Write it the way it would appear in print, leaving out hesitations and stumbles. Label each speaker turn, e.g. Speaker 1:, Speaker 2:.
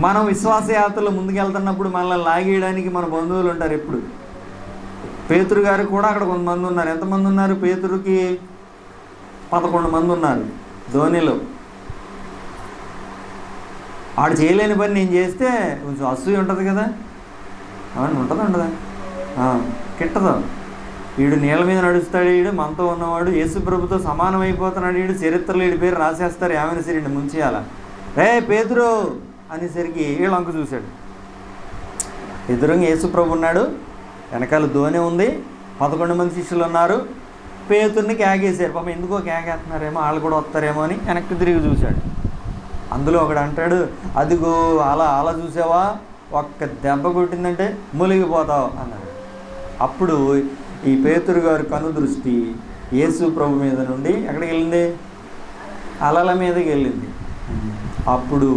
Speaker 1: మనం విశ్వాసయాత్రలో ముందుకెళ్తున్నప్పుడు మనల్ని లాగేయడానికి మన బంధువులు ఉంటారు ఎప్పుడు. పేతురు గారికి కూడా అక్కడ కొంతమంది ఉన్నారు. ఎంతమంది ఉన్నారు? పేతురుకి 11 మంది ఉన్నారు ధోనిలో. ఆడు చేయలేని పని నేను చేస్తే కొంచెం అసూయ ఉంటుంది కదా, ఉండదా? కిట్టదు. వీడు నీళ్ళ మీద నడుస్తాడు, వీడు మనతో ఉన్నవాడు యేసు ప్రభుతో సమానం అయిపోతున్నాడు, వీడు చరిత్రలో వీడి పేరు రాసేస్తారు, ఏమైనా సరే ముంచేయాల. రే పేతురు అనేసరికి వీళ్ళంక చూశాడు. ఎదురుగా యేసు ప్రభు ఉన్నాడు, వెనకాల ధోని ఉంది, 11 మంది శిష్యులు ఉన్నారు. పేతుర్ని కేకేశారు. పాపం ఎందుకో కేకేస్తున్నారేమో, వాళ్ళు కూడా వస్తారేమో అని వెనక్కి తిరిగి చూశాడు. అందులో ఒకడు అంటాడు, అదిగో అలా చూసావా, ఒక్క దెబ్బ కొట్టిందంటే మూలిగిపోతావు అన్నాడు. అప్పుడు ఈ పేతురు గారి కను దృష్టి యేసు ప్రభు మీద నుండి ఎక్కడికి వెళ్ళింది? అలల మీదకి వెళ్ళింది. అప్పుడు